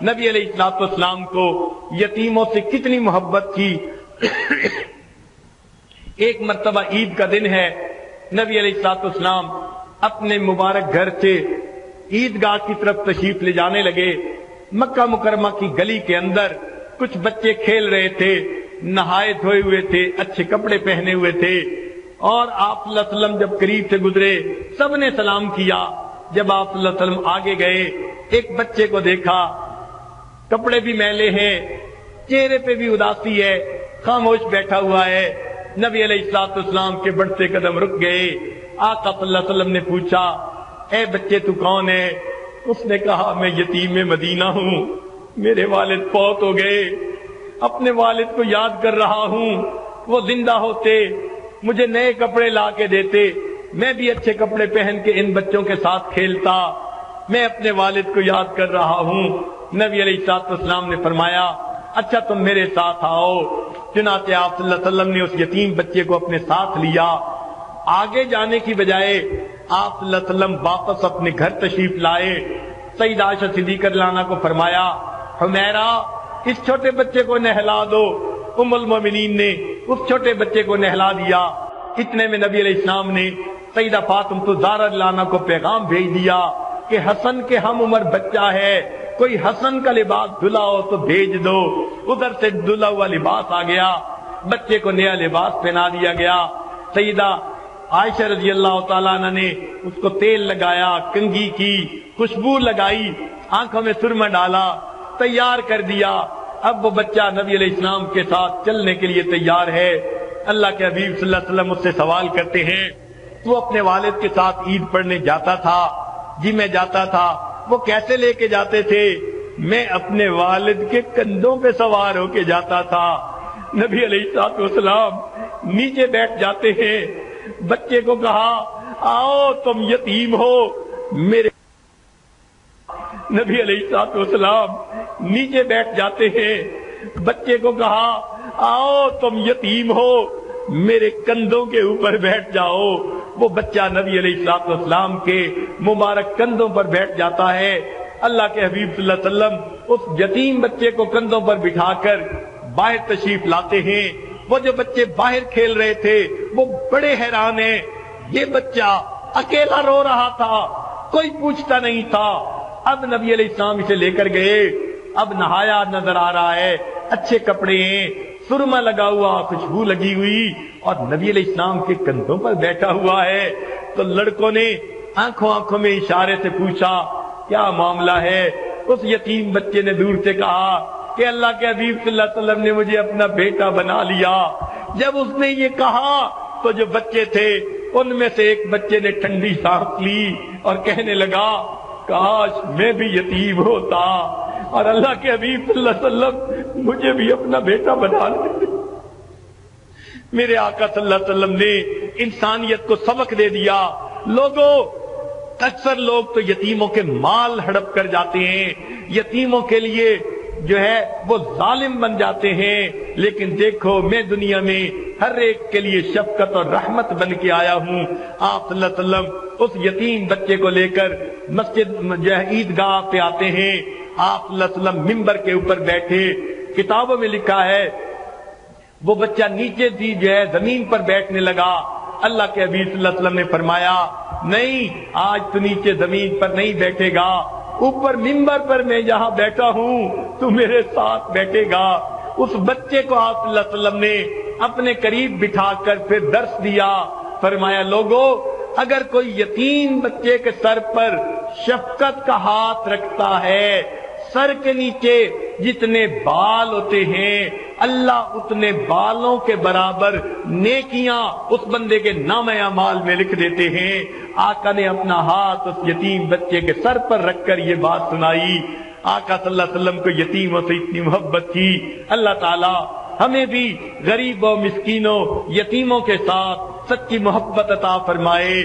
نبی علیہ السلام کو یتیموں سے کتنی محبت تھی۔ ایک مرتبہ عید کا دن ہے، نبی علیہ السلام اپنے مبارک گھر سے عیدگاہ کی طرف تشریف لے جانے لگے۔ مکہ مکرمہ کی گلی کے اندر کچھ بچے کھیل رہے تھے، نہائے دھوئے ہوئے تھے، اچھے کپڑے پہنے ہوئے تھے، اور آپ صلی اللہ علیہ وسلم جب قریب سے گزرے سب نے سلام کیا۔ جب آپ صلی اللہ علیہ وسلم آگے گئے، ایک بچے کو دیکھا، کپڑے بھی میلے ہیں، چہرے پہ بھی اداسی ہے، خاموش بیٹھا ہوا ہے۔ نبی علیہ السلام کے بڑھتے قدم رک گئے۔ آقا صلی اللہ علیہ وسلم نے پوچھا، اے بچے تو کون ہے؟ اس نے کہا، میں یتیم مدینہ ہوں، میرے والد فوت ہو گئے، اپنے والد کو یاد کر رہا ہوں، وہ زندہ ہوتے مجھے نئے کپڑے لا کے دیتے، میں بھی اچھے کپڑے پہن کے ان بچوں کے ساتھ کھیلتا، میں اپنے والد کو یاد کر رہا ہوں۔ نبی علیہ السلام نے فرمایا، اچھا تم میرے ساتھ آؤ۔ چنانچہ آپ صلی اللہ علیہ وسلم نے اس یتیم بچے کو اپنے ساتھ لیا۔ آگے جانے کی بجائے آپ صلی اللہ علیہ وسلم واپس اپنے گھر تشریف لائے۔ سیدہ عائشہ صدیقہ رضی اللہ عنہا کو فرمایا، حمیرہ اس چھوٹے بچے کو نہلا دو۔ ام المومنین نے اس چھوٹے بچے کو نہلا دیا۔ اتنے میں نبی علیہ السلام نے سیدہ فاطمہ الزہرا رضی اللہ عنہا کو پیغام بھیج دیا کہ حسن کے ہم عمر بچہ ہے، کوئی حسن کا لباس دھلا ہو تو بھیج دو۔ ادھر سے دھلا ہوا لباس آ گیا، بچے کو نیا لباس پہنا دیا گیا۔ سیدہ عائشہ رضی اللہ تعالیٰ عنہ نے اس کو تیل لگایا، کنگھی کی، خوشبو لگائی، آنکھوں میں سرما ڈالا، تیار کر دیا۔ اب وہ بچہ نبی علیہ السلام کے ساتھ چلنے کے لیے تیار ہے۔ اللہ کے حبیب صلی اللہ علیہ وسلم اس سے سوال کرتے ہیں، تو اپنے والد کے ساتھ عید پڑھنے جاتا تھا؟ جی میں جاتا تھا۔ وہ کیسے لے کے جاتے تھے؟ میں اپنے والد کے کندھوں پہ سوار ہو کے جاتا تھا۔ نبی علیہ السلام نیچے بیٹھ جاتے ہیں۔ بچے کو کہا، آؤ تم یتیم ہو میرے۔ نبی علیہ السلام نیچے بیٹھ جاتے ہیں۔ بچے کو کہا، آؤ تم یتیم ہو میرے کندھوں کے اوپر بیٹھ جاؤ۔ وہ بچہ نبی علیہ السلام کے مبارک کندھوں پر بیٹھ جاتا ہے۔ اللہ کے حبیب صلی اللہ علیہ وسلم اس یتیم بچے کو کندھوں پر بٹھا کر باہر تشریف لاتے ہیں۔ وہ جو بچے باہر کھیل رہے تھے وہ بڑے حیران ہیں، یہ بچہ اکیلا رو رہا تھا، کوئی پوچھتا نہیں تھا۔ اب نبی علیہ السلام اسے لے کر گئے، اب نہایا نظر آ رہا ہے، اچھے کپڑے ہیں، سرما لگا ہوا، خوشبو لگی ہوئی، اور نبی علیہ السلام کے کندھوں پر بیٹھا ہوا ہے۔ تو لڑکوں نے آنکھوں میں اشارے سے پوچھا، کیا معاملہ ہے؟ اس یتیم بچے نے دور سے کہا کہ اللہ کے حبیب صلی اللہ علیہ وسلم نے مجھے اپنا بیٹا بنا لیا۔ جب اس نے یہ کہا تو جو بچے تھے ان میں سے ایک بچے نے ٹھنڈی سانس لی اور کہنے لگا، کاش میں بھی یتیم ہوتا اور اللہ کے حبیب صلی اللہ علیہ وسلم مجھے بھی اپنا بیٹا بنا لیتے۔ میرے آقا صلی اللہ علیہ وسلم نے انسانیت کو سبق دے دیا۔ لوگوں، اکثر لوگ تو یتیموں کے مال ہڑپ کر جاتے ہیں، یتیموں کے لیے جو ہے وہ ظالم بن جاتے ہیں، لیکن دیکھو میں دنیا میں ہر ایک کے لیے شفقت اور رحمت بن کے آیا ہوں۔ آپ صلی اللہ علیہ وسلم اس یتیم بچے کو لے کر مسجد جو ہے عیدگاہ پہ آتے ہیں۔ آپ صلی اللہ علیہ وسلم ممبر کے اوپر بیٹھے، کتابوں میں لکھا ہے وہ بچہ نیچے دی جو ہے زمین پر بیٹھنے لگا۔ اللہ کے حبیب صلی اللہ علیہ وسلم نے فرمایا، نہیں آج تو نیچے زمین پر نہیں بیٹھے گا، اوپر ممبر پر میں جہاں بیٹھا ہوں تو میرے ساتھ بیٹھے گا۔ اس بچے کو آپ صلی اللہ علیہ وسلم نے اپنے قریب بٹھا کر پھر درس دیا۔ فرمایا، لوگوں اگر کوئی یتیم بچے کے سر پر شفقت کا ہاتھ رکھتا ہے، سر کے نیچے جتنے بال ہوتے ہیں اللہ اتنے بالوں کے برابر نیکیاں اس بندے کے نامہ اعمال میں لکھ دیتے ہیں۔ آقا نے اپنا ہاتھ اس یتیم بچے کے سر پر رکھ کر یہ بات سنائی۔ آقا صلی اللہ علیہ وسلم کو یتیموں سے اتنی محبت تھی۔ اللہ تعالی ہمیں بھی غریبوں، مسکینوں، یتیموں کے ساتھ سچی محبت عطا فرمائے۔